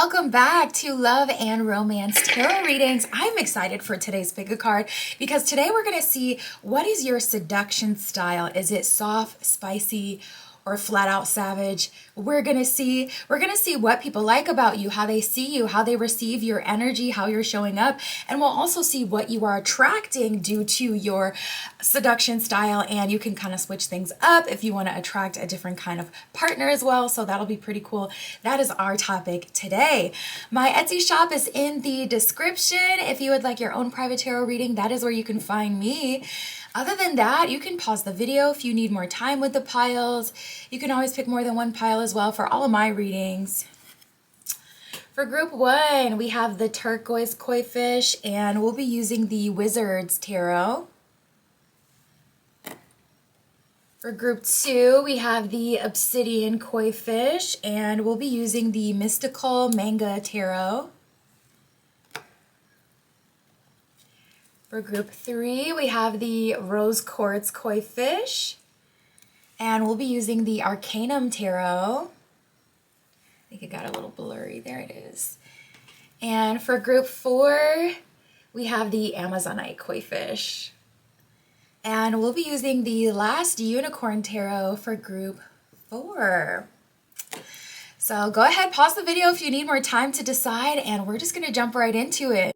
welcome back to Love and Romance Tarot Readings. I'm excited for today's pick a card because today we're going to see what is your seduction style. Is it soft, spicy, or flat out savage? We're gonna see what people like about you, how they see you, how they receive your energy, how you're showing up, and we'll also see what you are attracting due to your seduction style. And you can kind of switch things up if you want to attract a different kind of partner as well. So that'll be pretty cool. That is our topic today. My Etsy shop is in the description. If you would like your own private tarot reading, that is where you can find me. Other than that, you can pause the video if you need more time with the piles. You can always pick more than one pile as well for all of my readings. For group one, we have the turquoise koi fish, and we'll be using the Wizard's Tarot. For group two, we have the obsidian koi fish, and we'll be using the mystical manga tarot. For group three, we have the rose quartz koi fish, and we'll be using the Arcanum Tarot. I think it got a little blurry. There it is. And for group four, we have the Amazonite koi fish. And we'll be using the last Unicorn Tarot for group four. So go ahead, pause the video if you need more time to decide, and we're just going to jump right into it.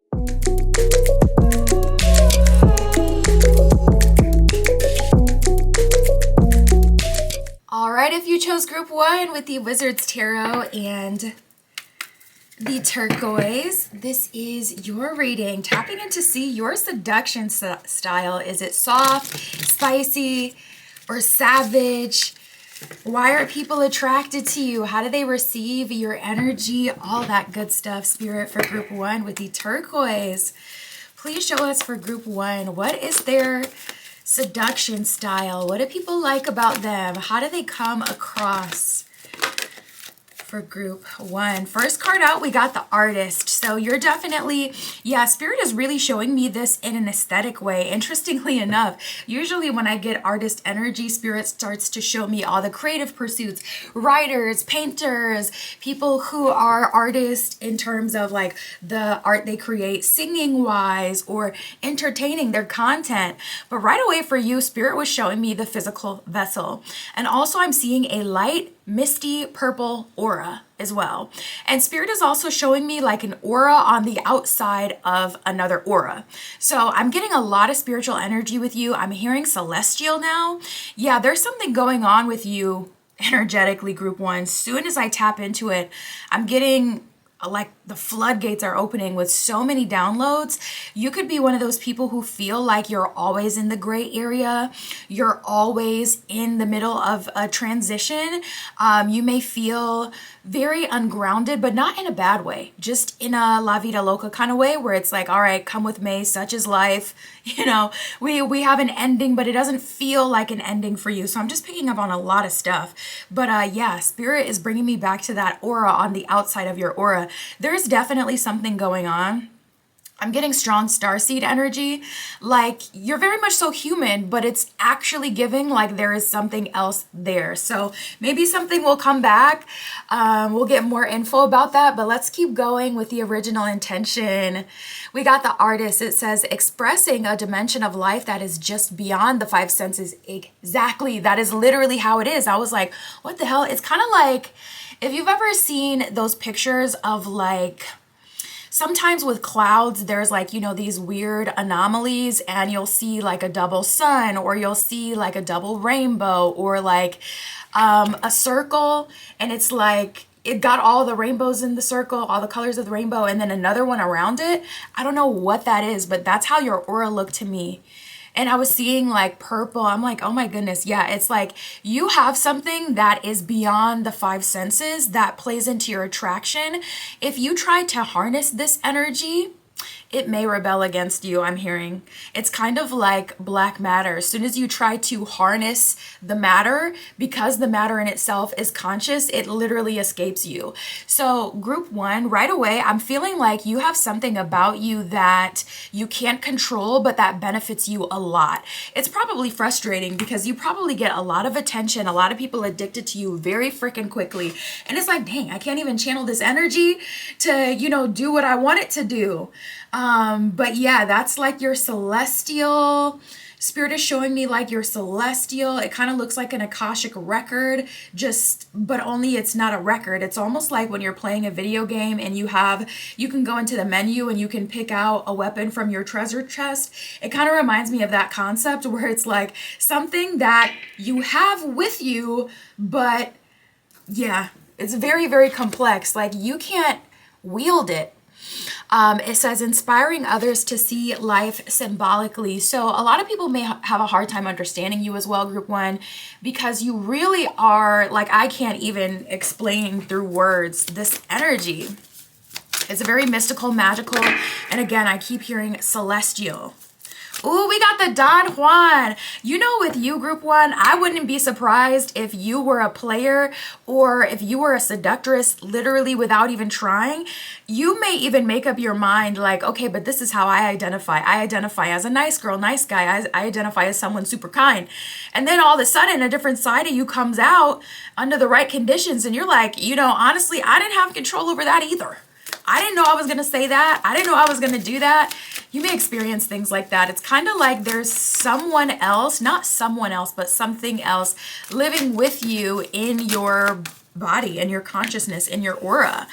All right, if you chose group one with the Wizard's Tarot and the turquoise, this is your reading. Tapping in to see your seduction style. Is it soft, spicy, or savage? Why are people attracted to you? How do they receive your energy? All that good stuff, Spirit, for group one with the turquoise. Please show us for group one. What is their seduction style? What do people like about them? How do they come across for group one? First card out, we got the Artist. So you're definitely, yeah, Spirit is really showing me this in an aesthetic way. Interestingly enough, usually when I get artist energy, Spirit starts to show me all the creative pursuits, writers, painters, people who are artists in terms of like the art they create, singing wise or entertaining their content. But right away for you, Spirit was showing me the physical vessel. And also I'm seeing a light, misty purple aura as well. And Spirit is also showing me like an aura on the outside of another aura. So I'm getting a lot of spiritual energy with you. I'm hearing celestial now. Yeah, there's something going on with you energetically, group one. Soon as I tap into it, I'm getting like the floodgates are opening with so many downloads. You could be one of those people who feel like you're always in the gray area. You're always in the middle of a transition. You may feel very ungrounded, but not in a bad way, just in a La Vida Loca kind of way where it's like, all right, come with me, such is life. You know, we have an ending, but it doesn't feel like an ending for you. So I'm just picking up on a lot of stuff. But yeah, Spirit is bringing me back to that aura on the outside of your aura. There's definitely something going on. I'm getting strong starseed energy. Like you're very much so human, but it's actually giving like there is something else there. So maybe something will come back. We'll get more info about that, but let's keep going with the original intention. We got the Artist. It says expressing a dimension of life that is just beyond the five senses. Exactly. That is literally how it is. I was like, what the hell? It's kind of like if you've ever seen those pictures of like, sometimes with clouds, there's like, you know, these weird anomalies and you'll see like a double sun or you'll see like a double rainbow or like a circle, and it's like it got all the rainbows in the circle, all the colors of the rainbow, and then another one around it. I don't know what that is, but that's how your aura looked to me. And I was seeing like purple. I'm like, oh my goodness. Yeah, it's like you have something that is beyond the five senses that plays into your attraction. If you try to harness this energy, it may rebel against you, I'm hearing. It's kind of like black matter. As soon as you try to harness the matter, because the matter in itself is conscious, it literally escapes you. So group one, right away, I'm feeling like you have something about you that you can't control, but that benefits you a lot. It's probably frustrating because you probably get a lot of attention, a lot of people addicted to you very freaking quickly. And it's like, dang, I can't even channel this energy to, do what I want it to do. But yeah, that's like your celestial. Spirit is showing me like your celestial. It kind of looks like an Akashic record, but only it's not a record. It's almost like when you're playing a video game and you can go into the menu and you can pick out a weapon from your treasure chest. It kind of reminds me of that concept where it's like something that you have with you, but yeah, it's very, very complex. Like you can't wield it. It says inspiring others to see life symbolically. So a lot of people may have a hard time understanding you as well, group one, because you really are, like, I can't even explain through words this energy. It's very mystical, magical, and again, I keep hearing celestial. Ooh, we got the Don Juan. With you, group one, I wouldn't be surprised if you were a player or if you were a seductress literally without even trying. You may even make up your mind like, okay, but this is how I identify. I identify as a nice girl, nice guy. I identify as someone super kind. And then all of a sudden, a different side of you comes out under the right conditions. And you're like, honestly, I didn't have control over that either. I didn't know I was going to say that. I didn't know I was going to do that. You may experience things like that. It's kind of like there's someone else, not someone else, but something else living with you in your body, in your consciousness, in your aura.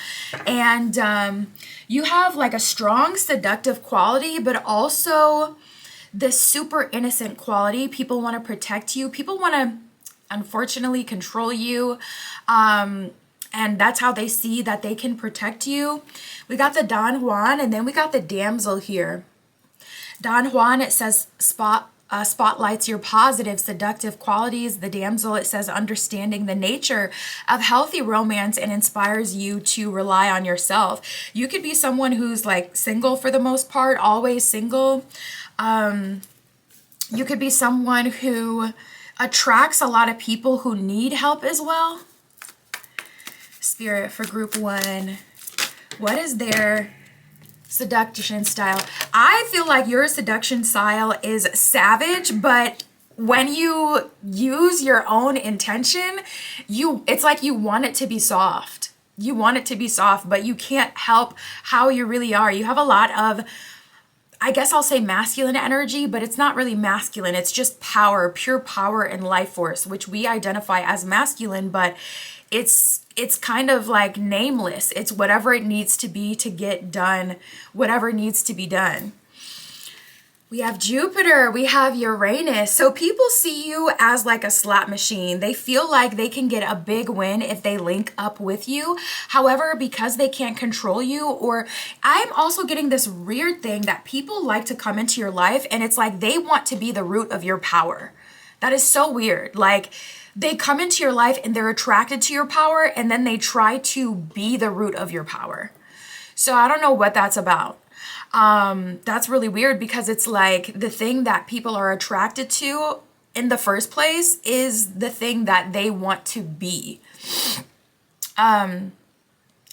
And you have like a strong seductive quality, but also this super innocent quality. People want to protect you. People want to, unfortunately, control you. And that's how they see that they can protect you. We got the Don Juan, and then we got the damsel here. Don Juan, it says spotlights your positive, seductive qualities. The damsel, it says understanding the nature of healthy romance and inspires you to rely on yourself. You could be someone who's like single for the most part, always single. You could be someone who attracts a lot of people who need help as well. Spirit for group one, what is their seduction style? I feel like your seduction style is savage, but when you use your own intention, it's like you want it to be soft. You want it to be soft, but you can't help how you really are. You have a lot of, I guess I'll say masculine energy, but it's not really masculine. It's just power, pure power and life force, which we identify as masculine, but it's kind of like nameless. It's whatever it needs to be to get done, whatever needs to be done. We have Jupiter, we have Uranus. So people see you as like a slot machine. They feel like they can get a big win if they link up with you. However, because they can't control you, or I'm also getting this weird thing that people like to come into your life and it's like they want to be the root of your power. That is so weird. Like, they come into your life and they're attracted to your power and then they try to be the root of your power. So I don't know what that's about. That's really weird because it's like the thing that people are attracted to in the first place is the thing that they want to be.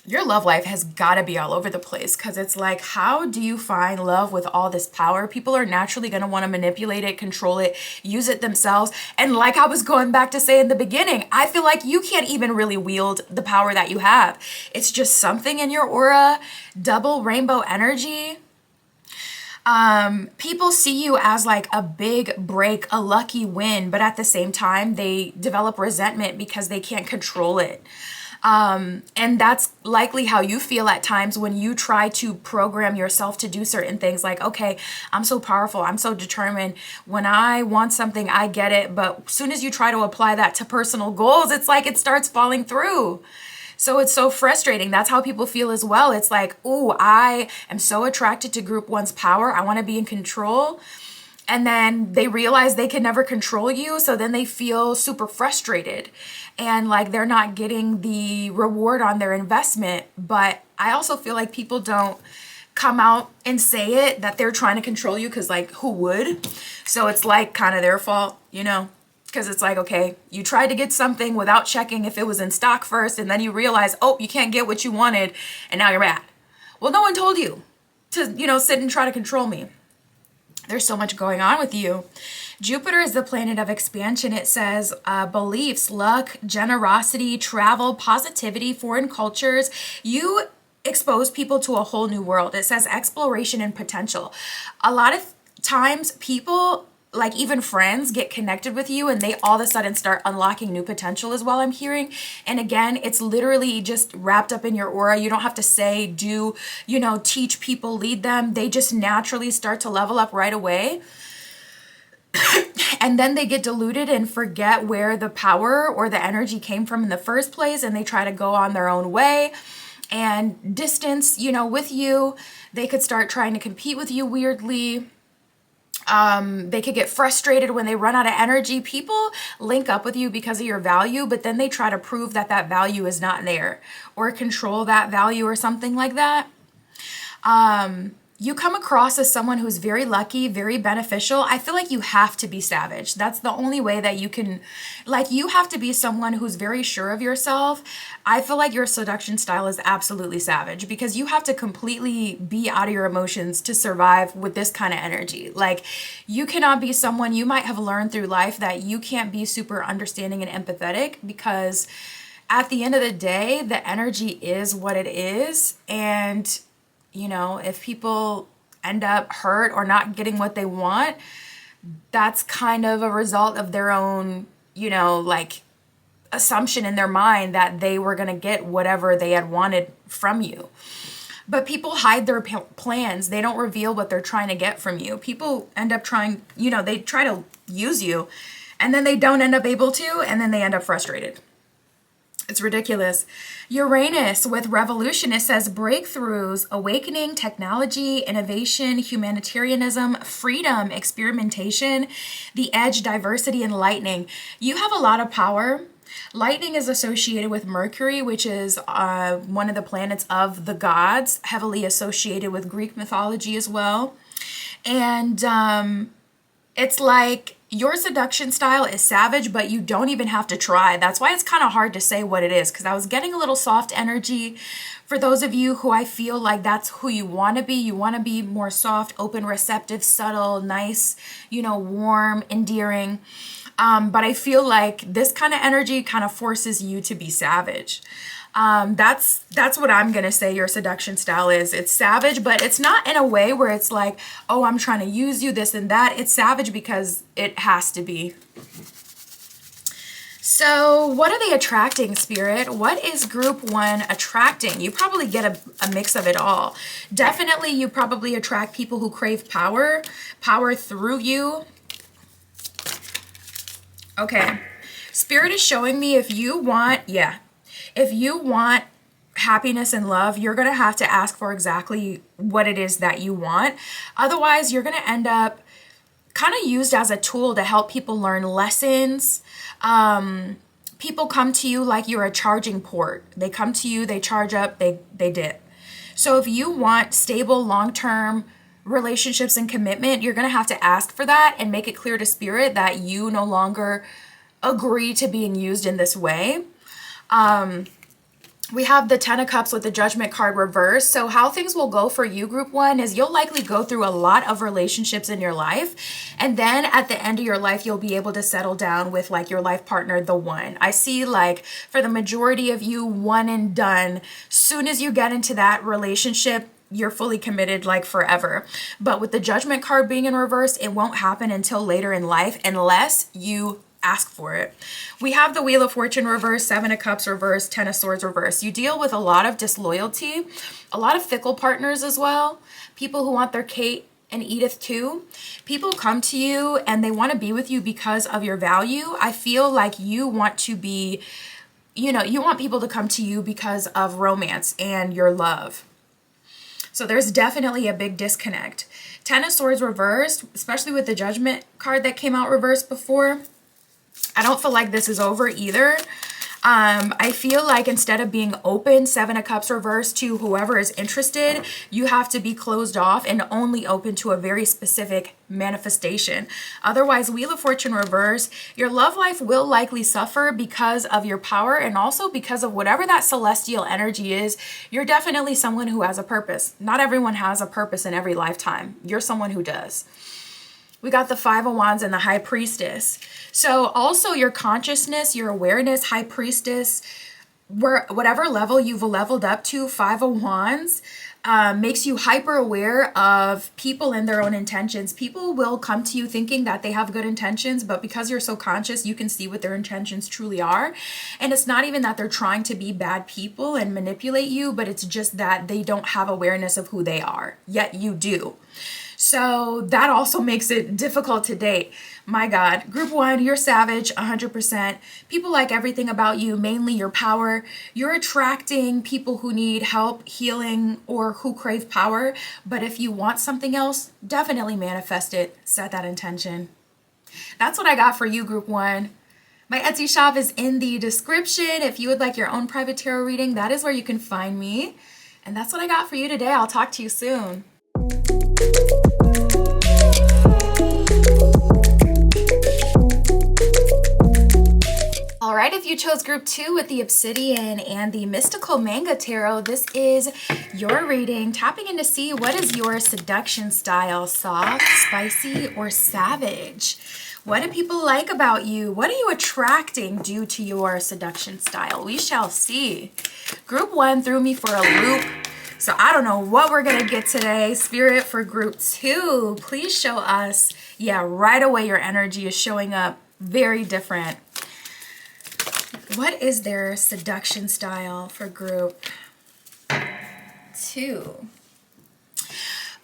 Your love life has got to be all over the place because it's like, how do you find love with all this power? People are naturally going to want to manipulate it, control it, use it themselves. And like I was going back to say in the beginning, I feel like you can't even really wield the power that you have. It's just something in your aura, double rainbow energy. People see you as like a big break, a lucky win, but at the same time, they develop resentment because they can't control it. And that's likely how you feel at times when you try to program yourself to do certain things like, okay, I'm so powerful. I'm so determined. When I want something, I get it. But as soon as you try to apply that to personal goals, it's like it starts falling through. So it's so frustrating. That's how people feel as well. It's like, oh, I am so attracted to group one's power. I want to be in control. And then they realize they can never control you. So then they feel super frustrated and like they're not getting the reward on their investment. But I also feel like people don't come out and say it, that they're trying to control you, because like, who would? So it's like kind of their fault, you know, because it's like, okay, you tried to get something without checking if it was in stock first, and then you realize, oh, you can't get what you wanted, and now you're mad. Well, no one told you to, you know, sit and try to control me. There's so much going on with you. Jupiter is the planet of expansion. It says beliefs, luck, generosity, travel, positivity, foreign cultures. You expose people to a whole new world. It says exploration and potential. A lot of times people, like even friends, get connected with you and they all of a sudden start unlocking new potential as well, I'm hearing. And again, it's literally just wrapped up in your aura. You don't have to say, do, you know, teach people, lead them. They just naturally start to level up right away. And then they get diluted and forget where the power or the energy came from in the first place, and they try to go on their own way and distance, you know, with you. They could start trying to compete with you weirdly. They could get frustrated when they run out of energy. People link up with you because of your value, but then they try to prove that that value is not there or control that value or something like that. You come across as someone who's very lucky, very beneficial. I feel like you have to be savage. That's the only way that you can, like, you have to be someone who's very sure of yourself. I feel like your seduction style is absolutely savage, because you have to completely be out of your emotions to survive with this kind of energy. Like, you cannot be someone, you might have learned through life that you can't be super understanding and empathetic, because at the end of the day, the energy is what it is. And you know, if people end up hurt or not getting what they want, that's kind of a result of their own, you know, like assumption in their mind that they were going to get whatever they had wanted from you. But people hide their plans. They don't reveal what they're trying to get from you. People end up trying, you know, they try to use you and then they don't end up able to, and then they end up frustrated. It's ridiculous. Uranus with revolution, it says breakthroughs, awakening, technology, innovation, humanitarianism, freedom, experimentation, the edge, diversity, and lightning. You have a lot of power. Lightning is associated with Mercury, which is one of the planets of the gods, heavily associated with Greek mythology as well. And it's like, your seduction style is savage, but you don't even have to try. That's why it's kind of hard to say what it is, because I was getting a little soft energy. For those of you who I feel like that's who you want to be more soft, open, receptive, subtle, nice, you know, warm, endearing. But I feel like this kind of energy kind of forces you to be savage. That's what I'm going to say your seduction style is. It's savage, but it's not in a way where it's like, oh, I'm trying to use you, this and that. It's savage because it has to be. So what are they attracting, Spirit? What is group 1 attracting? You probably get a mix of it all. Definitely, you probably attract people who crave power through you. Okay. Spirit is showing me if you want happiness and love, you're going to have to ask for exactly what it is that you want. Otherwise, you're going to end up kind of used as a tool to help people learn lessons. People come to you like you're a charging port. They come to you, they charge up, they dip. So if you want stable, long-term relationships and commitment, you're going to have to ask for that and make it clear to Spirit that you no longer agree to being used in this way. We have the 10 of Cups with the Judgment card reversed. So how things will go for you, group 1, is you'll likely go through a lot of relationships in your life. And then at the end of your life, you'll be able to settle down with like your life partner, the one. I see like for the majority of you, one and done. Soon as you get into that relationship, you're fully committed like forever. But with the Judgment card being in reverse, it won't happen until later in life unless you ask for it. We have the Wheel of Fortune reverse, 7 of Cups reverse, 10 of Swords reverse. You deal with a lot of disloyalty, a lot of fickle partners as well. People who want their Kate and Edith too. People come to you and they want to be with you because of your value. I feel like you want to be, you know, you want people to come to you because of romance and your love. So there's definitely a big disconnect. 10 of Swords reversed, especially with the Judgment card that came out reversed before. I don't feel like this is over either. I feel like instead of being open, Seven of Cups reversed, to whoever is interested, you have to be closed off and only open to a very specific manifestation. Otherwise, Wheel of Fortune reverse, your love life will likely suffer because of your power and also because of whatever that celestial energy is. You're definitely someone who has a purpose. Not everyone has a purpose in every lifetime. You're someone who does. We got the Five of Wands and the High Priestess. So also your consciousness, your awareness, High Priestess, whatever level you've leveled up to, Five of Wands, makes you hyper aware of people and their own intentions. People will come to you thinking that they have good intentions, but because you're so conscious, you can see what their intentions truly are. And it's not even that they're trying to be bad people and manipulate you, but it's just that they don't have awareness of who they are, yet you do. So that also makes it difficult to date. My God. Group 1, you're savage, 100%. People like everything about you, mainly your power. You're attracting people who need help, healing, or who crave power. But if you want something else, definitely manifest it. Set that intention. That's what I got for you, Group 1. My Etsy shop is in the description. If you would like your own private tarot reading, that is where you can find me. And that's what I got for you today. I'll talk to you soon. All right, if you chose group 2 with the Obsidian and the Mystical Manga Tarot, this is your reading. Tapping in to see what is your seduction style, soft, spicy, or savage? What do people like about you? What are you attracting due to your seduction style? We shall see. Group 1 threw me for a loop, so I don't know what we're going to get today. Spirit, for group 2, please show us. Yeah, right away your energy is showing up very different. What is their seduction style for group 2?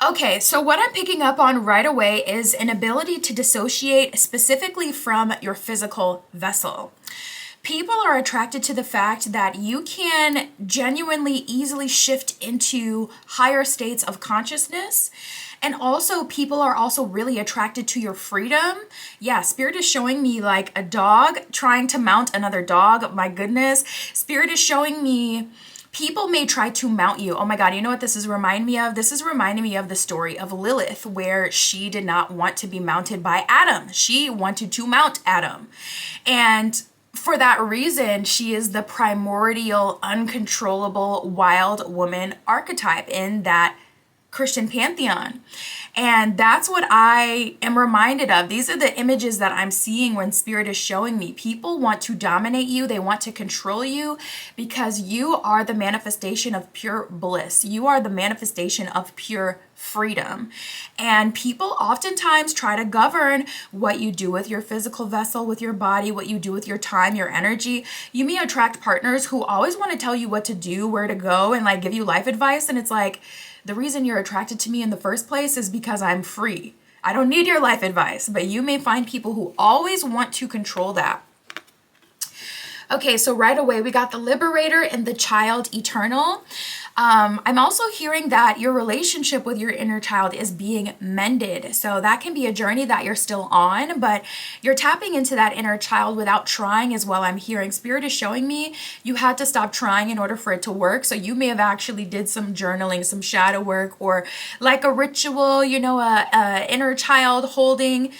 Okay, so what I'm picking up on right away is an ability to dissociate specifically from your physical vessel. People are attracted to the fact that you can genuinely easily shift into higher states of consciousness. And also people are also really attracted to your freedom. Yeah, Spirit is showing me like a dog trying to mount another dog. My goodness. Spirit is showing me people may try to mount you. Oh my God, you know what this is reminding me of? This is reminding me of the story of Lilith, where she did not want to be mounted by Adam. She wanted to mount Adam. And for that reason, she is the primordial, uncontrollable, wild woman archetype in that Christian pantheon. And that's what I am reminded of. These are the images that I'm seeing when Spirit is showing me. People want to dominate you. They want to control you because you are the manifestation of pure bliss. You are the manifestation of pure freedom. And people oftentimes try to govern what you do with your physical vessel, with your body, what you do with your time, your energy. You may attract partners who always want to tell you what to do, where to go, and like give you life advice. And it's like, the reason you're attracted to me in the first place is because I'm free. I don't need your life advice, but you may find people who always want to control that. Okay, so right away we got the Liberator and the Child Eternal. I'm also hearing that your relationship with your inner child is being mended. So that can be a journey that you're still on, but you're tapping into that inner child without trying as well. I'm hearing Spirit is showing me you had to stop trying in order for it to work. So you may have actually did some journaling, some shadow work, or like a ritual, you know, a inner child holding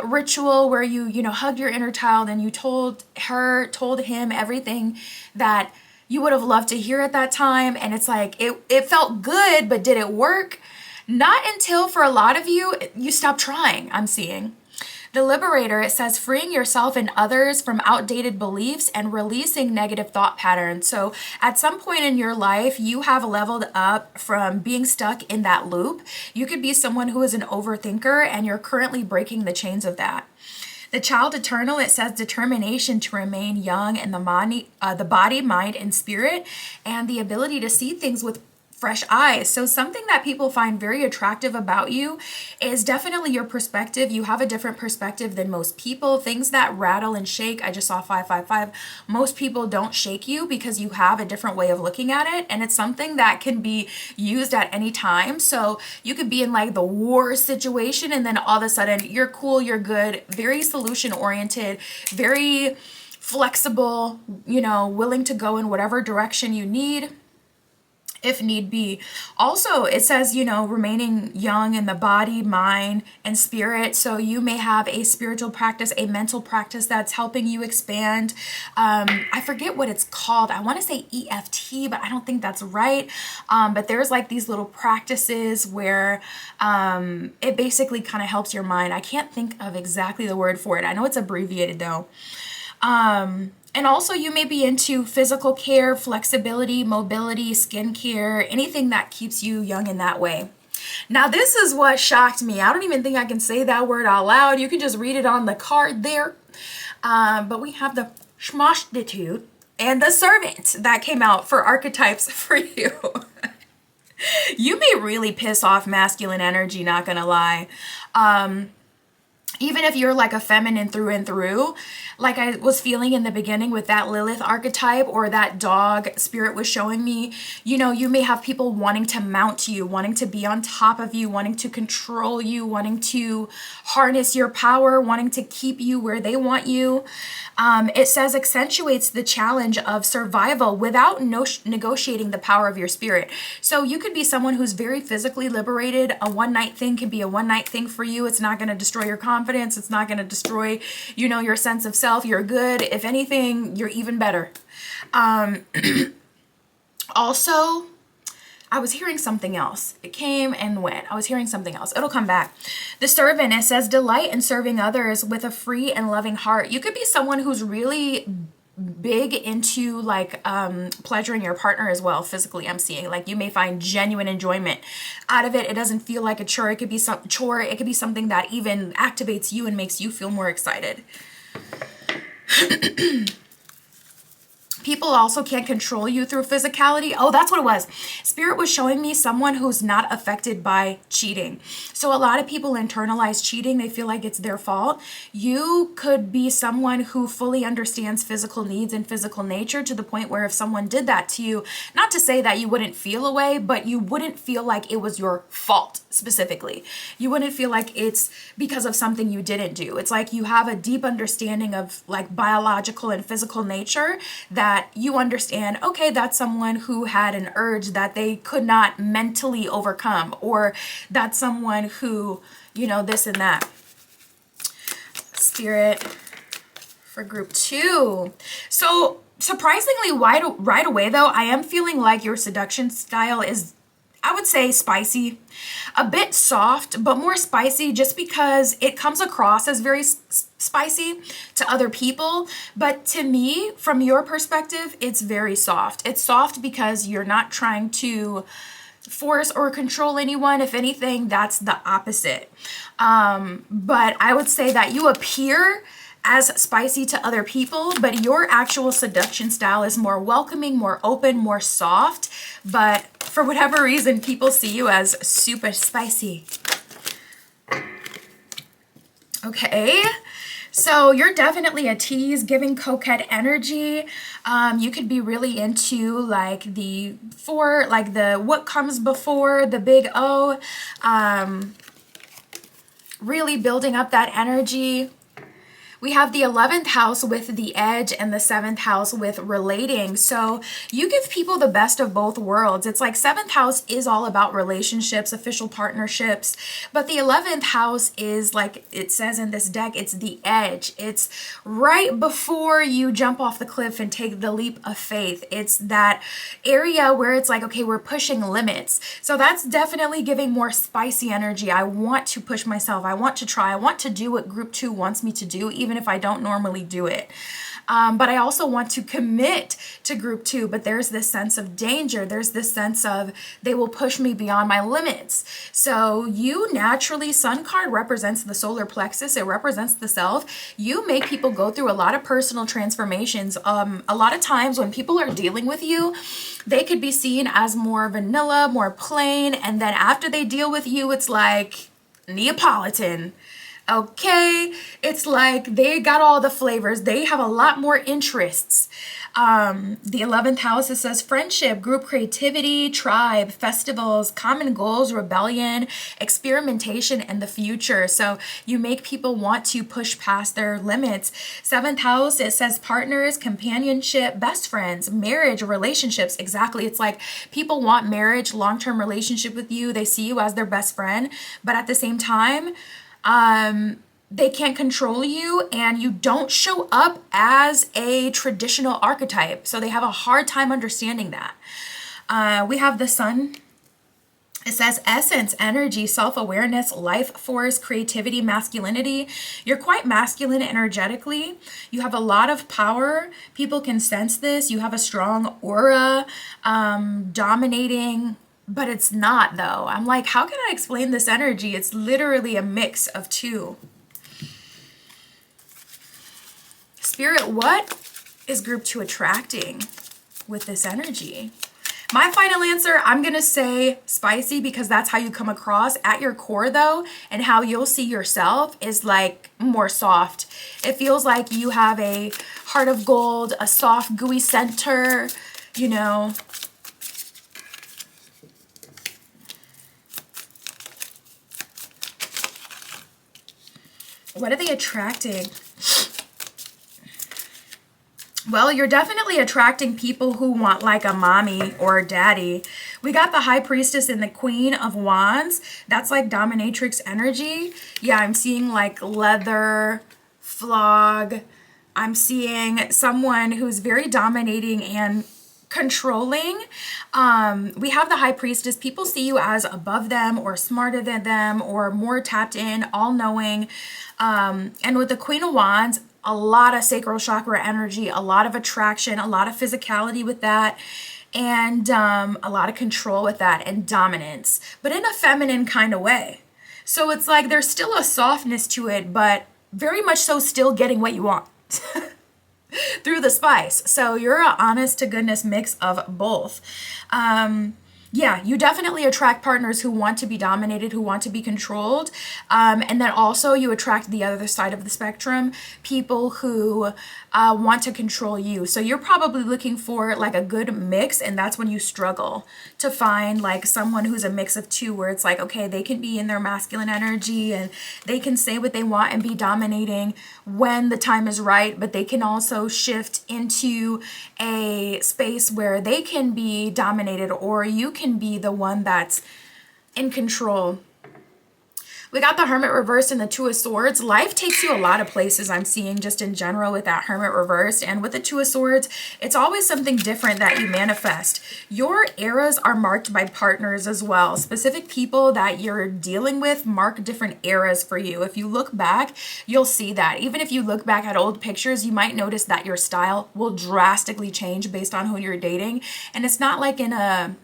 ritual where you hugged your inner child and you told him everything that you would have loved to hear at that time. And it's like, it felt good, but did it work? Not until, for a lot of you, you stop trying, I'm seeing. The Liberator, it says freeing yourself and others from outdated beliefs and releasing negative thought patterns. So at some point in your life, you have leveled up from being stuck in that loop. You could be someone who is an overthinker and you're currently breaking the chains of that. The Child Eternal, it says determination to remain young in the body, mind, and spirit, and the ability to see things with fresh eyes. So something that people find very attractive about you is definitely your perspective. You have a different perspective than most people. Things that rattle and shake, I just saw 555. Most people don't shake you because you have a different way of looking at it, and it's something that can be used at any time. So you could be in like the war situation and then all of a sudden you're cool, you're good, very solution oriented, very flexible, willing to go in whatever direction you need, if need be. Also, it says, remaining young in the body, mind, and spirit. So you may have a spiritual practice, a mental practice that's helping you expand. I forget what it's called. I want to say EFT, but I don't think that's right. But there's like these little practices where it basically kind of helps your mind. I can't think of exactly the word for it. I know it's abbreviated though. And also you may be into physical care, flexibility, mobility, skincare, anything that keeps you young in that way. Now, this is what shocked me. I don't even think I can say that word out loud. You can just read it on the card there. But we have the Schmostitute and the Servant that came out for archetypes for you. You may really piss off masculine energy, not gonna lie. Even if you're like a feminine through and through, like I was feeling in the beginning with that Lilith archetype, or that dog spirit was showing me, you may have people wanting to mount you, wanting to be on top of you, wanting to control you, wanting to harness your power, wanting to keep you where they want you. It says accentuates the challenge of survival without negotiating the power of your spirit. So you could be someone who's very physically liberated. A one-night thing can be a one-night thing for you. It's not going to destroy your confidence. It's not going to destroy, your sense of self. You're good. If anything, you're even better. Also, I was hearing something else. It came and went. I was hearing something else. It'll come back. The Servant, it says delight in serving others with a free and loving heart. You could be someone who's really big into like pleasuring your partner as well. Physically, I'm seeing like you may find genuine enjoyment out of it. It doesn't feel like a chore. It could be some chore. It could be something that even activates you and makes you feel more excited. People also can't control you through physicality. Oh, that's what it was. Spirit was showing me someone who's not affected by cheating. So a lot of people internalize cheating. They feel like it's their fault. You could be someone who fully understands physical needs and physical nature to the point where if someone did that to you, not to say that you wouldn't feel a way, but you wouldn't feel like it was your fault specifically. You wouldn't feel like it's because of something you didn't do. It's like you have a deep understanding of like biological and physical nature that you understand, okay, that's someone who had an urge that they could not mentally overcome, or that's someone who, this and that. Spirit for group 2. So surprisingly, right away though, I am feeling like your seduction style is, I would say, spicy, a bit soft, but more spicy just because it comes across as very spicy to other people. But to me, from your perspective, it's very soft. It's soft because you're not trying to force or control anyone. If anything, that's the opposite. But I would say that you appear as spicy to other people, but your actual seduction style is more welcoming, more open, more soft. But for whatever reason, people see you as super spicy. Okay, so you're definitely a tease, giving coquette energy. You could be really into like the what comes before the big O, really building up that energy. We have the 11th house with the edge and the 7th house with relating. So you give people the best of both worlds. It's like 7th house is all about relationships, official partnerships. But the 11th house is like it says in this deck, it's the edge. It's right before you jump off the cliff and take the leap of faith. It's that area where it's like, okay, we're pushing limits. So that's definitely giving more spicy energy. I want to push myself. I want to try. I want to do what group 2 wants me to do, even if I don't normally do it. But I also want to commit to group 2, but there's this sense of danger. There's this sense of they will push me beyond my limits. So you naturally, Sun card represents the solar plexus. It represents the self. You make people go through a lot of personal transformations. A lot of times when people are dealing with you, they could be seen as more vanilla, more plain. And then after they deal with you, it's like Neapolitan. Okay, it's like they got all the flavors. They have a lot more interests. The 11th house, it says friendship, group creativity, tribe, festivals, common goals, rebellion, experimentation, and the future. So you make people want to push past their limits. 7th house, it says partners, companionship, best friends, marriage, relationships. Exactly. It's like people want marriage, long-term relationship with you. They see you as their best friend, but at the same time, they can't control you, and you don't show up as a traditional archetype. So they have a hard time understanding that. We have the sun. It says essence, energy, self-awareness, life force, creativity, masculinity. You're quite masculine energetically. You have a lot of power. People can sense this. You have a strong aura, dominating, but it's not though. I'm like, how can I explain this energy? It's literally a mix of two. Spirit, what is group 2 attracting with this energy? My final answer, I'm going to say spicy, because that's how you come across at your core though, and how you'll see yourself is like more soft. It feels like you have a heart of gold, a soft, gooey center, you know. What are they attracting? Well, you're definitely attracting people who want like a mommy or a daddy. We got the High Priestess and the Queen of Wands. That's like dominatrix energy. Yeah, I'm seeing like leather, flog. I'm seeing someone who's very dominating and controlling. We have the High Priestess. People see you as above them or smarter than them or more tapped in, all-knowing. And with the Queen of Wands, a lot of sacral chakra energy, a lot of attraction, a lot of physicality with that, and a lot of control with that, and dominance, but in a feminine kind of way. So it's like there's still a softness to it, but very much so still getting what you want through the spice. So you're an honest to goodness mix of both. Yeah, you definitely attract partners who want to be dominated, who want to be controlled. And then also you attract the other side of the spectrum, people who want to control you. So you're probably looking for like a good mix, and that's when you struggle to find like someone who's a mix of two, where it's like, okay, they can be in their masculine energy and they can say what they want and be dominating when the time is right, but they can also shift into a space where they can be dominated, or you can be the one that's in control. We got the Hermit reversed and the Two of Swords. Life takes you a lot of places, I'm seeing just in general with that Hermit reversed. And with the Two of Swords, it's always something different that you manifest. Your eras are marked by partners as well. Specific people that you're dealing with mark different eras for you. If you look back, you'll see that. Even if you look back at old pictures, you might notice that your style will drastically change based on who you're dating. And it's not like in a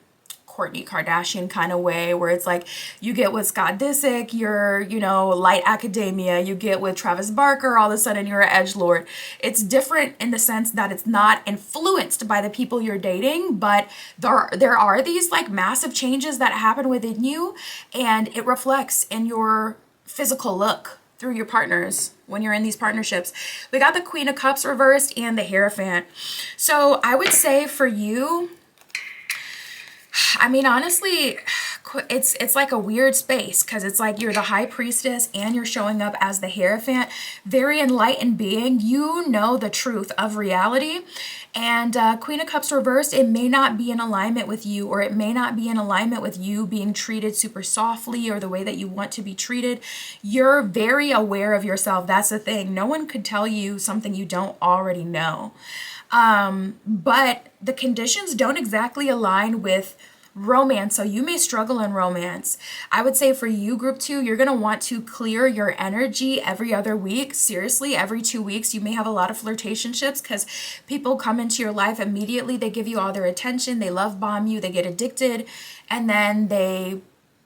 Kourtney Kardashian kind of way where it's like you get with Scott Disick, you're, you know, light academia. You get with Travis Barker, all of a sudden you're an edgelord. It's different in the sense that it's not influenced by the people you're dating, but there are these like massive changes that happen within you, and it reflects in your physical look through your partners when you're in these partnerships. We got the Queen of Cups reversed and the Hierophant. So I would say for you, I mean, honestly, it's like a weird space, because it's like you're the High Priestess and you're showing up as the Hierophant. Very enlightened being. You know the truth of reality. And Queen of Cups reversed, it may not be in alignment with you, or it may not be in alignment with you being treated super softly or the way that you want to be treated. You're very aware of yourself. That's the thing. No one could tell you something you don't already know. But the conditions don't exactly align with romance, so you may struggle in romance. I would say for you, group 2, you're going to want to clear your energy every other week. Seriously, every 2 weeks, you may have a lot of flirtationships, because people come into your life immediately. They give you all their attention. They love bomb you. They get addicted, and then they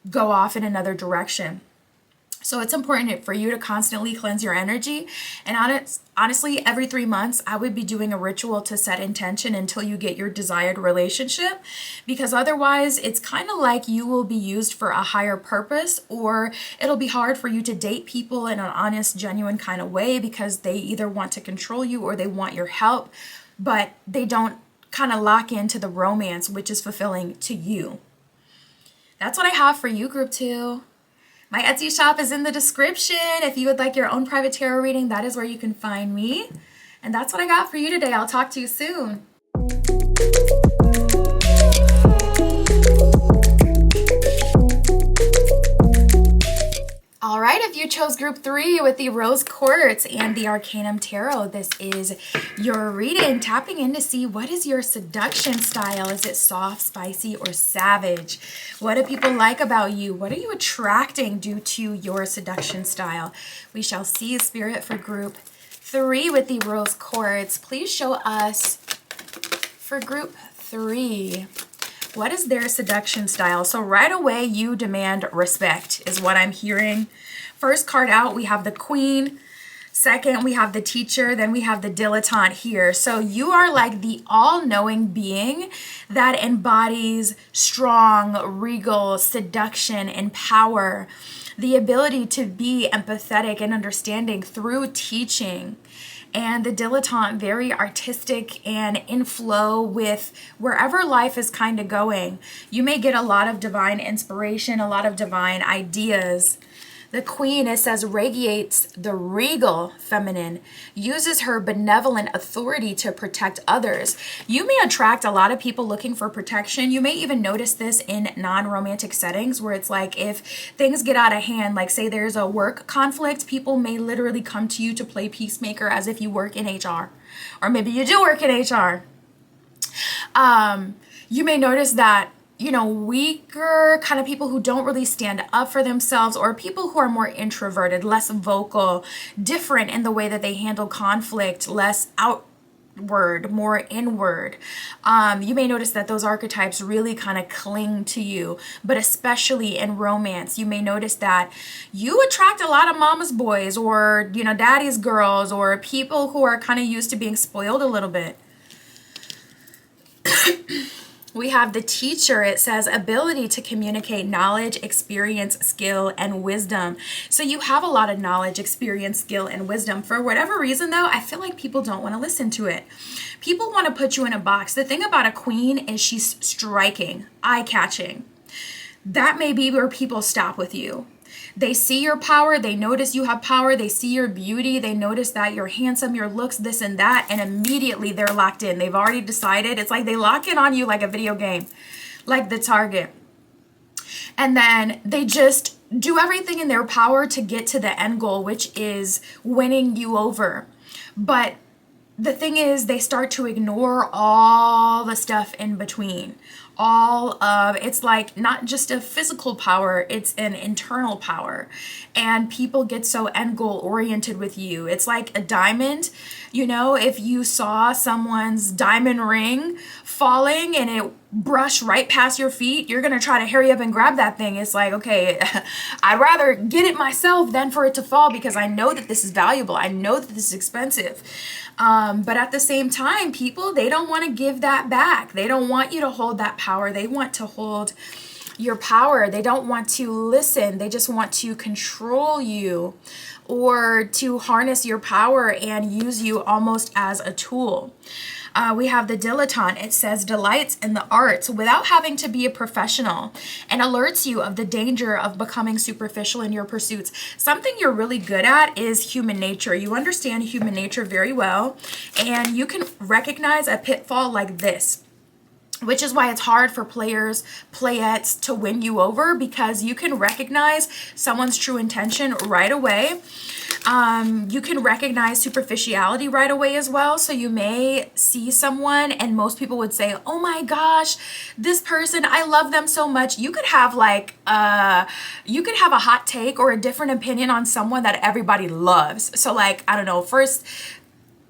go off in another direction. So it's important for you to constantly cleanse your energy. And honestly, every 3 months, I would be doing a ritual to set intention until you get your desired relationship. Because otherwise, it's kind of like you will be used for a higher purpose, or it'll be hard for you to date people in an honest, genuine kind of way because they either want to control you or they want your help, but they don't kind of lock into the romance, which is fulfilling to you. That's what I have for you, Group 2. My Etsy shop is in the description. If you would like your own private tarot reading, that is where you can find me. And that's what I got for you today. I'll talk to you soon. All right, if you chose Group 3 with the Rose Quartz and the Arcanum Tarot, this is your reading, tapping in to see what is your seduction style. Is it soft, spicy, or savage? What do people like about you? What are you attracting due to your seduction style? We shall see. Spirit for Group 3 with the Rose Quartz. Please show us for Group 3. What is their seduction style? So right away, you demand respect is what I'm hearing. First card out, we have the Queen. Second, we have the Teacher. Then we have the Dilettante here. So you are like the all-knowing being that embodies strong, regal seduction and power. The ability to be empathetic and understanding through teaching. And the Dilettante, very artistic and in flow with wherever life is kind of going. You may get a lot of divine inspiration, a lot of divine ideas. The Queen, it says, radiates the regal feminine, uses her benevolent authority to protect others. You may attract a lot of people looking for protection. You may even notice this in non-romantic settings where it's like if things get out of hand, like say there's a work conflict, people may literally come to you to play peacemaker as if you work in HR. Or maybe you do work in HR. You may notice that weaker kind of people who don't really stand up for themselves, or people who are more introverted, less vocal, different in the way that they handle conflict, less outward, more inward. You may notice that those archetypes really kind of cling to you, but especially in romance, you may notice that you attract a lot of mama's boys or, daddy's girls, or people who are kind of used to being spoiled a little bit. We have the Teacher. It says ability to communicate knowledge, experience, skill, and wisdom. So you have a lot of knowledge, experience, skill, and wisdom. For whatever reason, though, I feel like people don't want to listen to it. People want to put you in a box. The thing about a Queen is she's striking, eye-catching. That may be where people stop with you. They see your power, they notice you have power, they see your beauty, they notice that you're handsome, your looks, this and that, and immediately they're locked in. They've already decided. It's like they lock in on you like a video game, like the target. And then they just do everything in their power to get to the end goal, which is winning you over. But the thing is, they start to ignore all the stuff in between. It's like not just a physical power, it's an internal power. And people get so end goal oriented with you. It's like a diamond, if you saw someone's diamond ring falling and it brushed right past your feet, you're going to try to hurry up and grab that thing. It's like, okay, I'd rather get it myself than for it to fall because I know that this is valuable. I know that this is expensive. But at the same time, people, they don't want to give that back. They don't want you to hold that power. They want to hold your power. They don't want to listen. They just want to control you or to harness your power and use you almost as a tool. We have the Dilettante. It says delights in the arts without having to be a professional and alerts you of the danger of becoming superficial in your pursuits. Something you're really good at is human nature. You understand human nature very well, and you can recognize a pitfall like this, which is why it's hard for playettes to win you over, because you can recognize someone's true intention right away. You can recognize superficiality right away as well. So you may see someone and most people would say, oh my gosh, this person, I love them so much. You could have a hot take or a different opinion on someone that everybody loves. So I don't know, first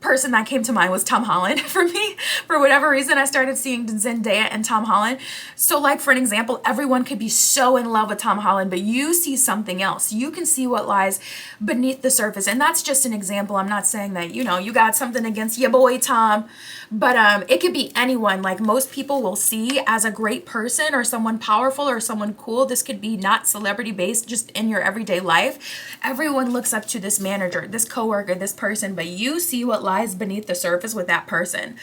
person that came to mind was Tom Holland for me. For whatever reason, I started seeing Zendaya and Tom Holland. So like, for an example, everyone could be so in love with Tom Holland, but you see something else. You can see what lies beneath the surface. And that's just an example. I'm not saying that, you know, you got something against your boy Tom, but it could be anyone. Like, most people will see as a great person or someone powerful or someone cool. This could be not celebrity based, just in your everyday life. Everyone looks up to this manager, this coworker, this person, but you see what lies beneath the surface with that person.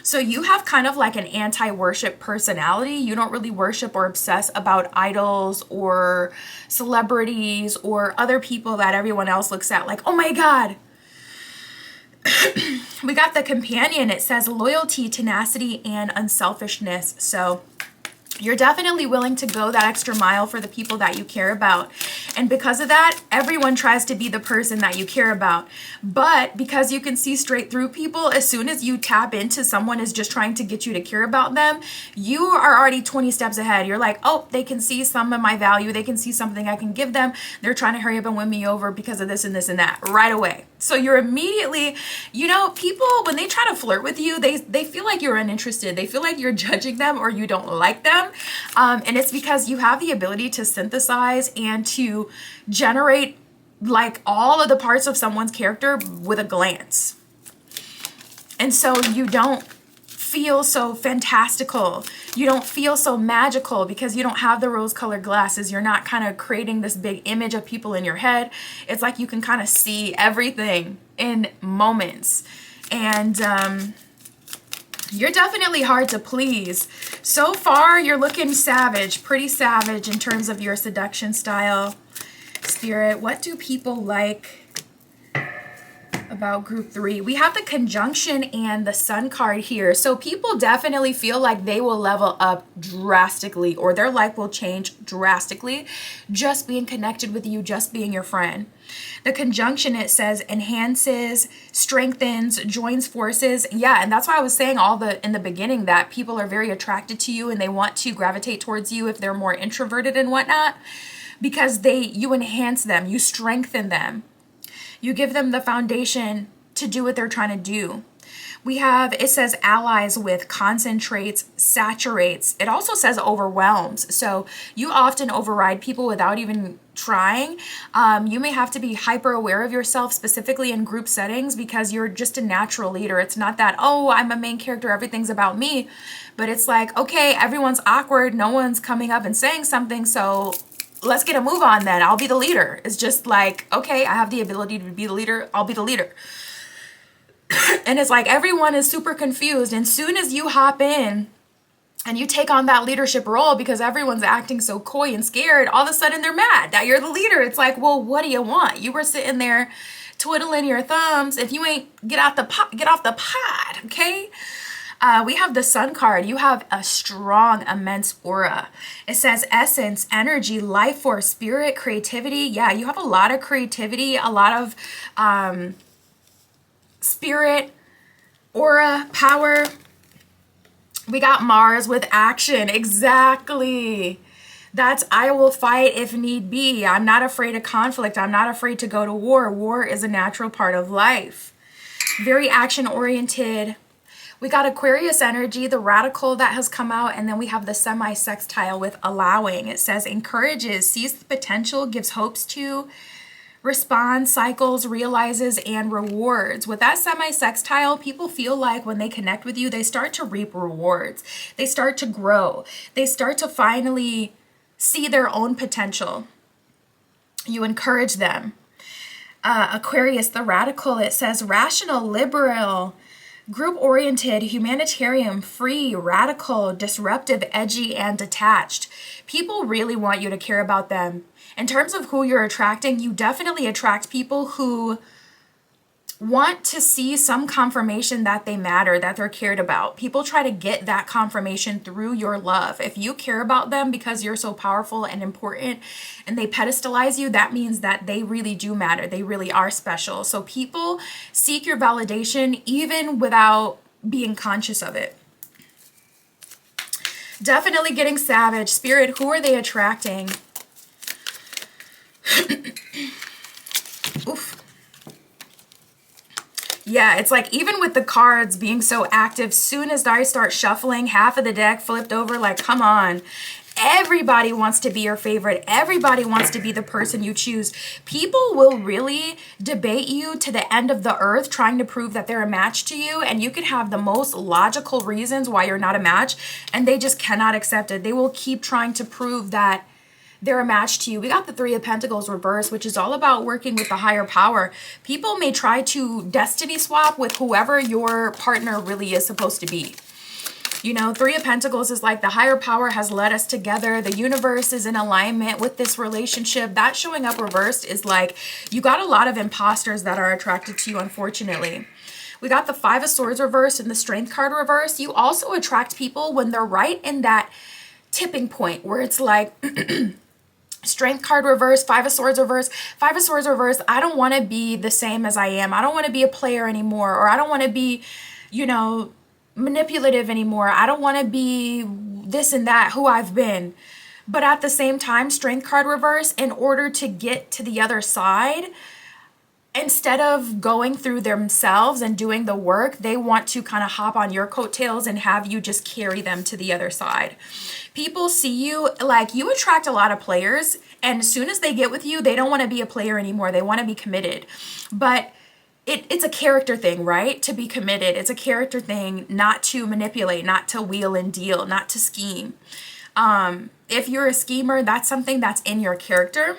So you have kind of like an anti-worship personality. You don't really worship or obsess about idols or celebrities or other people that everyone else looks at like, oh my God. We got the companion. It says loyalty, tenacity, and unselfishness. So you're definitely willing to go that extra mile for the people that you care about. And because of that, everyone tries to be the person that you care about. But because you can see straight through people, as soon as you tap into someone is just trying to get you to care about them, you are already 20 steps ahead. You're like, oh, they can see some of my value. They can see something I can give them. They're trying to hurry up and win me over because of this and this and that right away. So you're immediately, you know, people, when they try to flirt with you, they feel like you're uninterested. They feel like you're judging them or you don't like them. And it's because you have the ability to synthesize and to generate like all of the parts of someone's character with a glance. And so you don't feel so fantastical. You don't feel so magical because you don't have the rose-colored glasses. You're not kind of creating this big image of people in your head. It's like you can kind of see everything in moments. And you're definitely hard to please. So far, you're looking savage, pretty savage in terms of your seduction style. Spirit, what do people like about group 3? We have the conjunction and the sun card here. So people definitely feel like they will level up drastically or their life will change drastically just being connected with you, just being your friend. The conjunction, it says, enhances, strengthens, joins forces. Yeah, and that's why I was saying in the beginning that people are very attracted to you and they want to gravitate towards you if they're more introverted and whatnot, because you enhance them, you strengthen them. You give them the foundation to do what they're trying to do. It says allies with, concentrates, saturates. It also says overwhelms. So you often override people without even trying. You may have to be hyper aware of yourself, specifically in group settings, because you're just a natural leader. It's not that, oh, I'm a main character, everything's about me. But it's like, okay, everyone's awkward. No one's coming up and saying something. So let's get a move on then. I'll be the leader. It's just like, okay, I have the ability to be the leader. I'll be the leader. And it's like everyone is super confused. And soon as you hop in and you take on that leadership role because everyone's acting so coy and scared, all of a sudden they're mad that you're the leader. It's like, well, what do you want? You were sitting there twiddling your thumbs. If you ain't get off the pod, okay? We have the sun card. You have a strong, immense aura. It says essence, energy, life force, spirit, creativity. Yeah, you have a lot of creativity, a lot of spirit, aura, power. We got Mars with action. Exactly. That's I will fight if need be. I'm not afraid of conflict. I'm not afraid to go to war. War is a natural part of life. Very action oriented. We got Aquarius energy, the radical that has come out, and then we have the semi-sextile with allowing. It says encourages, sees the potential, gives hopes to, responds, cycles, realizes, and rewards. With that semi-sextile, people feel like when they connect with you, they start to reap rewards. They start to grow. They start to finally see their own potential. You encourage them. Aquarius, the radical, it says rational, liberal, group-oriented, humanitarian, free, radical, disruptive, edgy, and detached. People really want you to care about them. In terms of who you're attracting, you definitely attract people who want to see some confirmation that they matter, that they're cared about. People try to get that confirmation through your love. If you care about them because you're so powerful and important and they pedestalize you, that means that they really do matter. They really are special. So people seek your validation even without being conscious of it. Definitely getting savage. Spirit, who are they attracting? Oof. Yeah, it's like even with the cards being so active, soon as I start shuffling, half of the deck flipped over, like, come on. Everybody wants to be your favorite. Everybody wants to be the person you choose. People will really debate you to the end of the earth trying to prove that they're a match to you, and you could have the most logical reasons why you're not a match, and they just cannot accept it. They will keep trying to prove that they're a match to you. We got the Three of Pentacles reversed, which is all about working with the higher power. People may try to destiny swap with whoever your partner really is supposed to be. You know, Three of Pentacles is like the higher power has led us together. The universe is in alignment with this relationship. That showing up reversed is like you got a lot of imposters that are attracted to you, unfortunately. We got the Five of Swords reversed and the Strength card reversed. You also attract people when they're right in that tipping point where it's like Strength card reverse, Five of Swords reverse. Five of Swords reverse, I don't want to be the same as I am. I don't want to be a player anymore. Or I don't want to be, you know, manipulative anymore. I don't want to be this and that, who I've been. But at the same time, Strength card reverse, in order to get to the other side, instead of going through themselves and doing the work, they want to kind of hop on your coattails and have you just carry them to the other side. People see you, like, you attract a lot of players, and as soon as they get with you, they don't want to be a player anymore. They want to be committed. But it's a character thing, right? To be committed. It's a character thing, not to manipulate, not to wheel and deal, not to scheme. If you're a schemer, that's something that's in your character.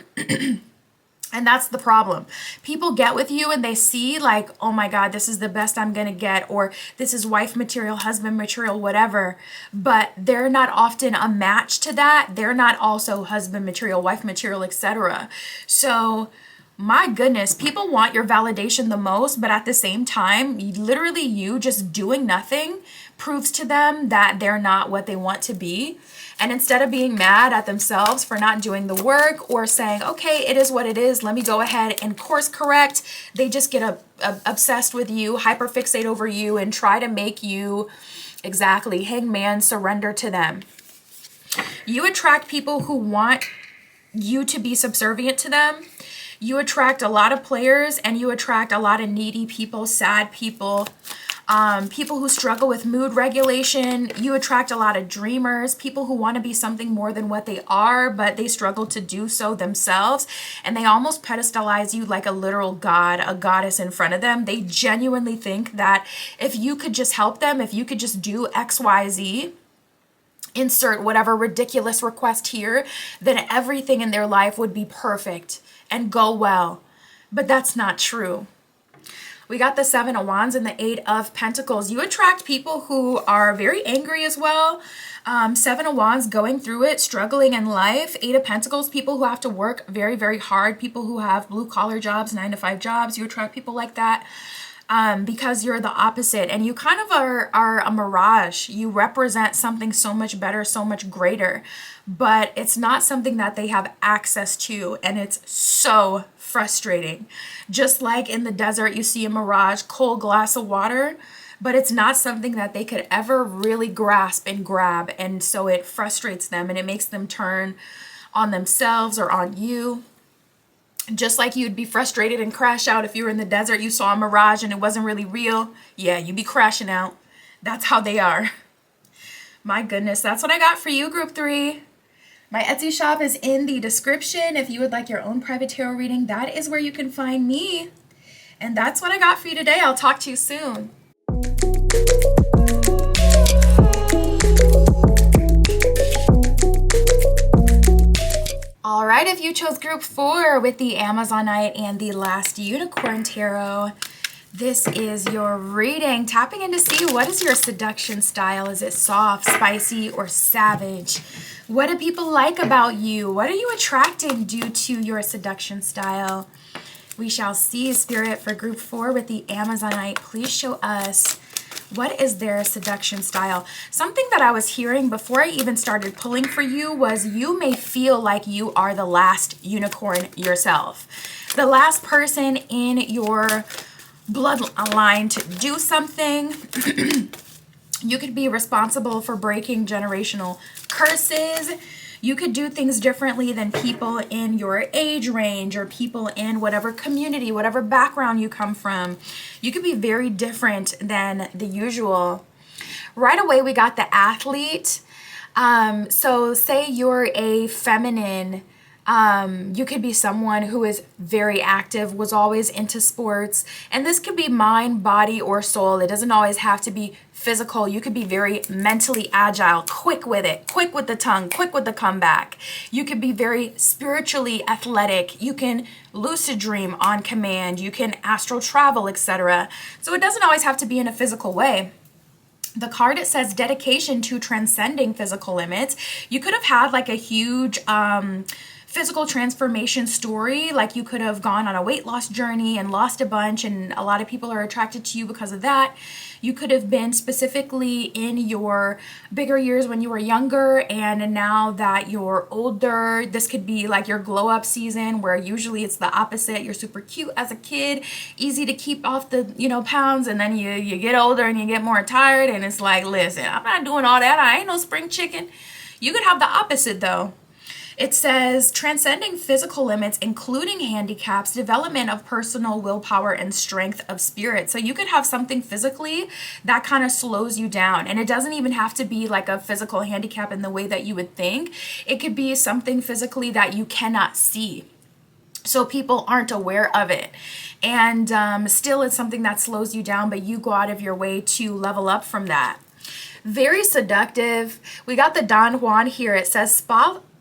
And that's the problem. People get with you and they see like, oh my God, this is the best I'm going to get, or this is wife material, husband material, whatever. But they're not often a match to that. They're not also husband material, wife material, etc. So my goodness, people want your validation the most, but at the same time, literally you just doing nothing proves to them that they're not what they want to be. And instead of being mad at themselves for not doing the work or saying, okay, it is what it is, let me go ahead and course correct, they just get obsessed with you, hyperfixate over you, and try to make you, exactly, hangman, surrender to them. You attract people who want you to be subservient to them. You attract a lot of players, and you attract a lot of needy people, sad people, people who struggle with mood regulation. You attract a lot of dreamers, people who want to be something more than what they are, but they struggle to do so themselves. And they almost pedestalize you like a literal god, a goddess in front of them. They genuinely think that if you could just help them, if you could just do X, Y, Z, insert whatever ridiculous request here, then everything in their life would be perfect and go well. But that's not true. We got the Seven of Wands and the Eight of Pentacles. You attract people who are very angry as well. Seven of Wands, going through it, struggling in life. Eight of Pentacles, people who have to work very, very hard. People who have blue collar jobs, 9-to-5 jobs. You attract people like that. Because you're the opposite, and you kind of are a mirage. You represent something so much better, so much greater, but it's not something that they have access to, and it's so frustrating. Just like in the desert, you see a mirage, cold glass of water, but it's not something that they could ever really grasp and grab, and so it frustrates them, and it makes them turn on themselves or on you. Just like you'd be frustrated and crash out if you were in the desert, you saw a mirage and it wasn't really real. Yeah, you'd be crashing out. That's how they are. My goodness, that's what I got for you, Group 3. My Etsy shop is in the description. If you would like your own private tarot reading, that is where you can find me. And that's what I got for you today. I'll talk to you soon. All right, if you chose Group 4 with the Amazonite and the Last Unicorn Tarot, this is your reading. Tapping in to see what is your seduction style. Is it soft, spicy, or savage? What do people like about you? What are you attracting due to your seduction style? We shall see, Spirit, for Group 4 with the Amazonite. Please show us, what is their seduction style? Something that I was hearing before I even started pulling for you was you may feel like you are the last unicorn yourself. The last person in your bloodline to do something. You could be responsible for breaking generational curses. You could do things differently than people in your age range or people in whatever community, whatever background you come from. You could be very different than the usual. Right away, we got the athlete. So say you're a feminine, you could be someone who is very active, was always into sports, and this could be mind, body, or soul. It doesn't always have to be physical. You could be very mentally agile, quick with it, quick with the tongue, quick with the comeback. You could be very spiritually athletic. You can lucid dream on command. You can astral travel, etc. So it doesn't always have to be in a physical way. The card, it says dedication to transcending physical limits. You could have had like a huge physical transformation story. Like you could have gone on a weight loss journey and lost a bunch, and a lot of people are attracted to you because of that. You could have been specifically in your bigger years when you were younger, and now that you're older, this could be like your glow up season, where usually it's the opposite. You're super cute as a kid, easy to keep off the pounds, and then you get older and you get more tired, and it's like, listen, I'm not doing all that. I ain't no spring chicken. You could have the opposite though. It says transcending physical limits, including handicaps, development of personal willpower and strength of spirit. So you could have something physically that kind of slows you down. And it doesn't even have to be like a physical handicap in the way that you would think. It could be something physically that you cannot see, so people aren't aware of it. And still it's something that slows you down, but you go out of your way to level up from that. Very seductive. We got the Don Juan here. It says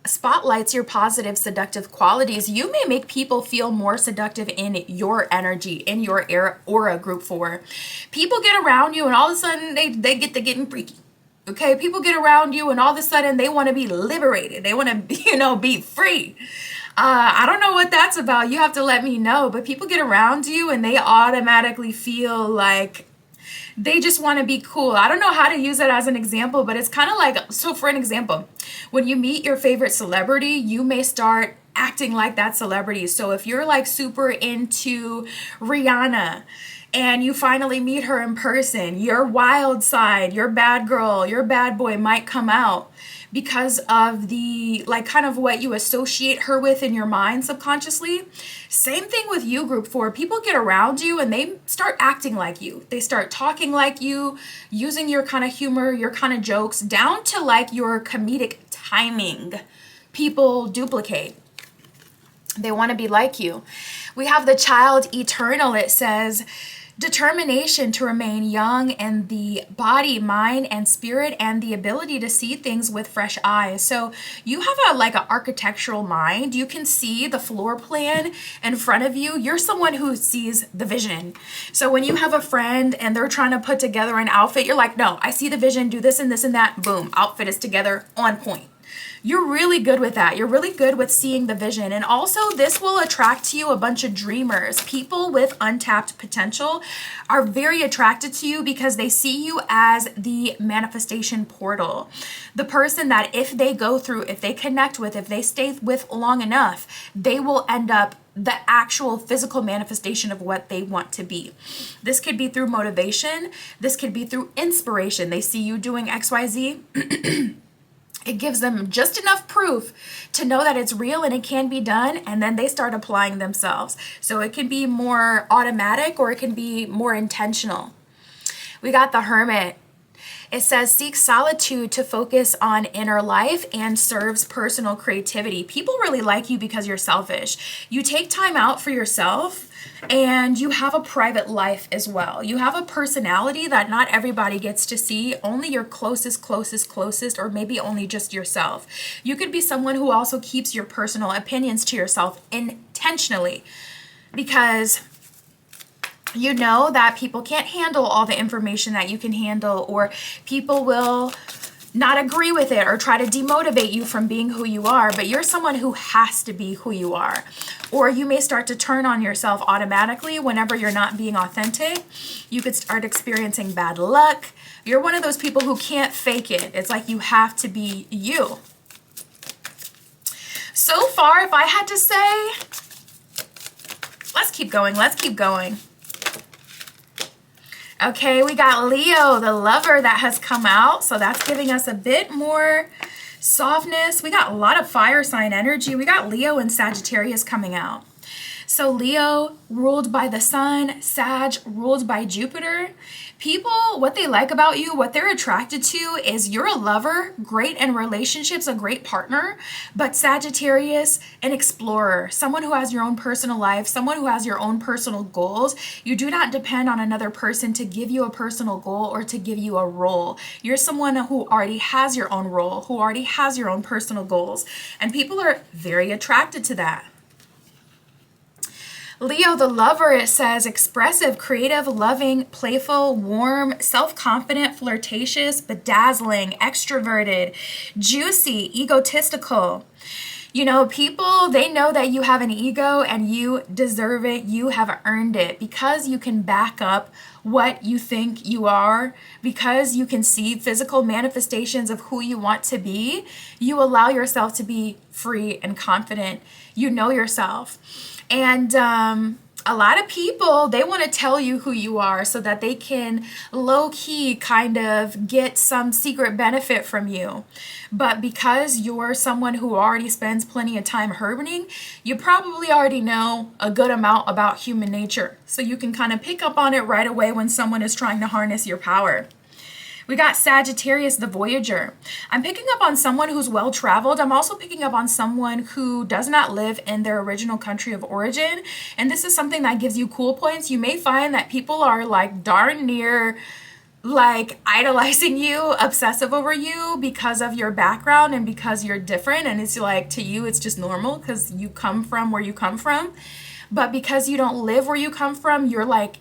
spotlights your positive seductive qualities. You may make people feel more seductive in your energy, in your aura, group 4. People get around you and all of a sudden they get to getting freaky. Okay, people get around you and all of a sudden they want to be liberated. They want to be free. I don't know what that's about. You have to let me know. But people get around you and they automatically feel like they just want to be cool. I don't know how to use it as an example, but it's kind of like, so for an example, when you meet your favorite celebrity, you may start acting like that celebrity. So if you're like super into Rihanna and you finally meet her in person, your wild side, your bad girl, your bad boy might come out because of the like kind of what you associate her with in your mind subconsciously. Same thing with you, group 4. People get around you and they start acting like you. They start talking like you, using your kind of humor, your kind of jokes, down to like your comedic timing. People duplicate. They want to be like you. We have the child eternal. It says determination to remain young in the body, mind, and spirit, and the ability to see things with fresh eyes. So you have an architectural mind. You can see the floor plan in front of you. You're someone who sees the vision. So when you have a friend and they're trying to put together an outfit, you're like, no, I see the vision, do this and this and that. Boom, outfit is together, on point. You're really good with that. You're really good with seeing the vision. And also this will attract to you a bunch of dreamers. People with untapped potential are very attracted to you because they see you as the manifestation portal. The person that if they go through, if they connect with, if they stay with long enough, they will end up the actual physical manifestation of what they want to be. This could be through motivation. This could be through inspiration. They see you doing XYZ. It gives them just enough proof to know that it's real and it can be done, and then they start applying themselves. So it can be more automatic or it can be more intentional. We got the Hermit. It says seek solitude to focus on inner life and serves personal creativity. People really like you because you're selfish. You take time out for yourself and you have a private life as well. You have a personality that not everybody gets to see, only your closest, or maybe only just yourself. You could be someone who also keeps your personal opinions to yourself intentionally because you know that people can't handle all the information that you can handle, or people will not agree with it or try to demotivate you from being who you are, but you're someone who has to be who you are. Or you may start to turn on yourself automatically whenever you're not being authentic. You could start experiencing bad luck. You're one of those people who can't fake it. It's like you have to be you. So far, if I had to say, let's keep going. Okay, we got Leo, the lover, that has come out. So that's giving us a bit more softness. We got a lot of fire sign energy. We got Leo and Sagittarius coming out. So Leo ruled by the sun, Sag ruled by Jupiter. People, what they like about you, what they're attracted to is you're a lover, great in relationships, a great partner, but Sagittarius, an explorer, someone who has your own personal life, someone who has your own personal goals. You do not depend on another person to give you a personal goal or to give you a role. You're someone who already has your own role, who already has your own personal goals, and people are very attracted to that. Leo, the lover, it says expressive, creative, loving, playful, warm, self-confident, flirtatious, bedazzling, extroverted, juicy, egotistical. You know, people, they know that you have an ego and you deserve it. You have earned it because you can back up what you think you are, because you can see physical manifestations of who you want to be. You allow yourself to be free and confident. You know yourself. And a lot of people, they want to tell you who you are so that they can low-key kind of get some secret benefit from you. But because you're someone who already spends plenty of time hermiting, you probably already know a good amount about human nature. So you can kind of pick up on it right away when someone is trying to harness your power. We got Sagittarius, the Voyager. I'm picking up on someone who's well-traveled. I'm also picking up on someone who does not live in their original country of origin. And this is something that gives you cool points. You may find that people are like darn near like idolizing you, obsessive over you because of your background and because you're different. And it's like, to you, it's just normal because you come from where you come from. But because you don't live where you come from, you're like,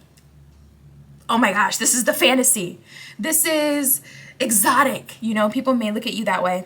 oh my gosh, this is the fantasy. This is exotic. You know, people may look at you that way.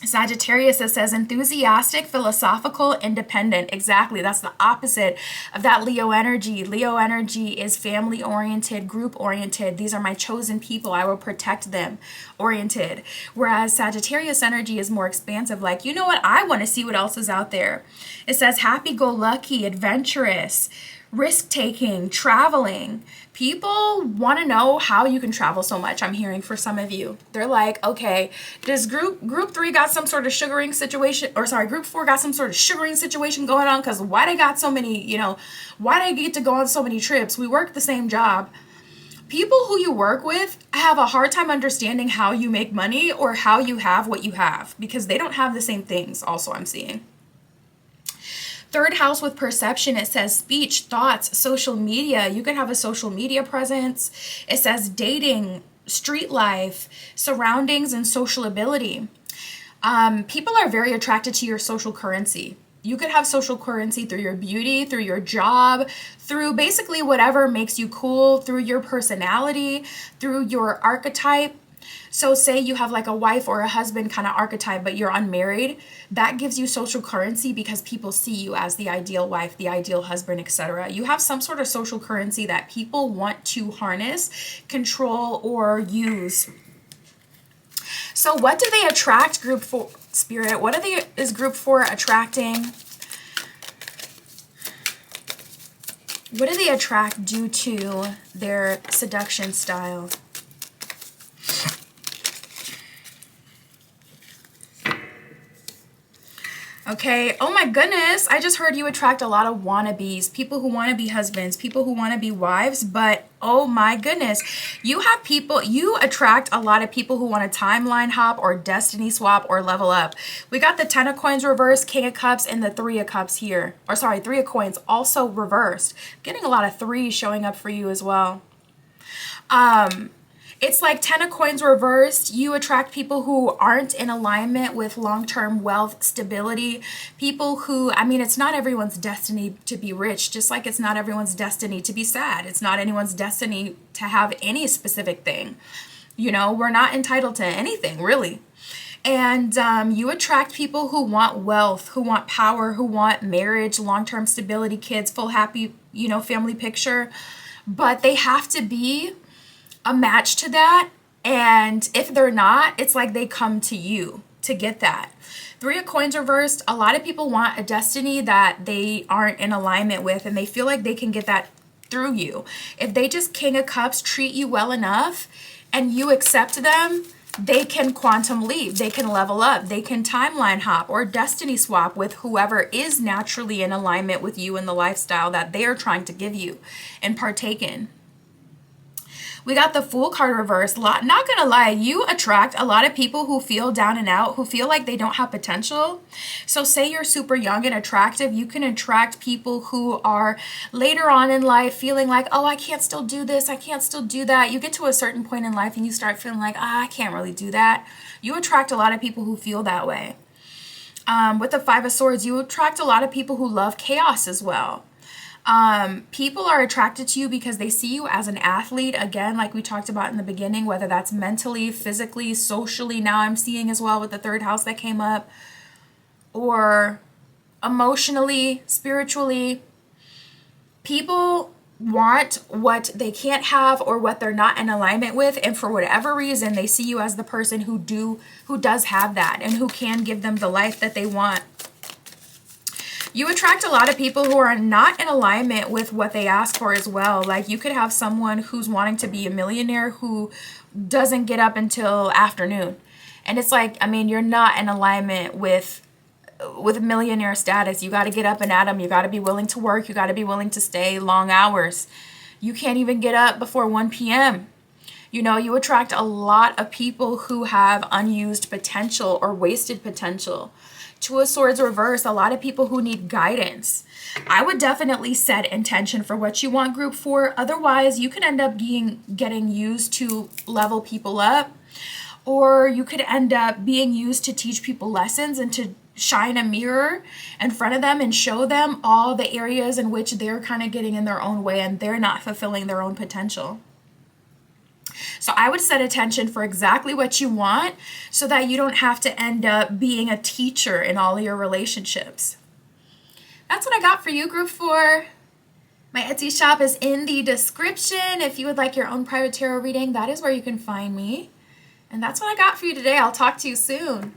Sagittarius, it says enthusiastic, philosophical, independent. Exactly. That's the opposite of that Leo energy. Leo energy is family oriented, group oriented. These are my chosen people. I will protect them oriented. Whereas Sagittarius energy is more expansive. Like, you know what? I want to see what else is out there. It says happy go lucky, adventurous, risk taking, traveling. People want to know how you can travel so much. I'm hearing for some of you. They're like, okay, does group 3 got some sort of sugaring situation, or sorry, group 4 got some sort of sugaring situation going on? Because why they got so many, you know, why they get to go on so many trips? We work the same job. People who you work with have a hard time understanding how you make money or how you have what you have, because they don't have the same things also, I'm seeing. Third house with perception, it says speech, thoughts, social media. You could have a social media presence. It says dating, street life, surroundings, and social ability. People are very attracted to your social currency. You could have social currency through your beauty, through your job, through basically whatever makes you cool, through your personality, through your archetype. So say you have like a wife or a husband kind of archetype, but you're unmarried. That gives you social currency because people see you as the ideal wife, the ideal husband, etc. You have some sort of social currency that people want to harness, control, or use. So what do they attract, group 4 spirit? What is group 4 attracting? What do they attract due to their seduction style? Okay, oh my goodness, I just heard you attract a lot of wannabes, people who want to be husbands, people who want to be wives, but oh my goodness, you attract a lot of people who want to timeline hop or destiny swap or level up. We got the 10 of coins reversed, King of Cups, and the 3 of Cups here. Or sorry, 3 of coins also reversed. Getting a lot of 3s showing up for you as well. It's like 10 of coins reversed. You attract people who aren't in alignment with long-term wealth stability. People who, I mean, it's not everyone's destiny to be rich, just like it's not everyone's destiny to be sad. It's not anyone's destiny to have any specific thing. You know, we're not entitled to anything, really. And you attract people who want wealth, who want power, who want marriage, long-term stability, kids, full happy, you know, family picture. But they have to be a match to that, and if they're not, it's like they come to you to get that. 3 of coins reversed, a lot of people want a destiny that they aren't in alignment with, and they feel like they can get that through you. If they just King of Cups treat you well enough and you accept them, they can quantum leap, they can level up, they can timeline hop or destiny swap with whoever is naturally in alignment with you and the lifestyle that they are trying to give you and partake in. We got the Fool card reversed. Not gonna lie, you attract a lot of people who feel down and out, who feel like they don't have potential. So say you're super young and attractive, you can attract people who are later on in life feeling like, oh, I can't still do this, I can't still do that. You get to a certain point in life and you start feeling like, I can't really do that. You attract a lot of people who feel that way. With the Five of Swords, you attract a lot of people who love chaos as well. People are attracted to you because they see you as an athlete. Again, like we talked about in the beginning, whether that's mentally, physically, socially. Now I'm seeing as well with the third house that came up, or emotionally, spiritually. People want what they can't have or what they're not in alignment with, and for whatever reason they see you as the person who does have that and who can give them the life that they want. You attract a lot of people who are not in alignment with what they ask for as well. Like you could have someone who's wanting to be a millionaire who doesn't get up until afternoon. And it's like, I mean, you're not in alignment with millionaire status. You got to get up and at 'em. You got to be willing to work. You got to be willing to stay long hours. You can't even get up before 1 p.m. You know, you attract a lot of people who have unused potential or wasted potential. Two of Swords reverse, a lot of people who need guidance. I would definitely set intention for what you want, group 4. Otherwise, you could end up getting used to level people up, or you could end up being used to teach people lessons and to shine a mirror in front of them and show them all the areas in which they're kind of getting in their own way and they're not fulfilling their own potential. So I would set attention for exactly what you want so that you don't have to end up being a teacher in all of your relationships. That's what I got for you, group 4. My Etsy shop is in the description. If you would like your own private tarot reading, that is where you can find me. And that's what I got for you today. I'll talk to you soon.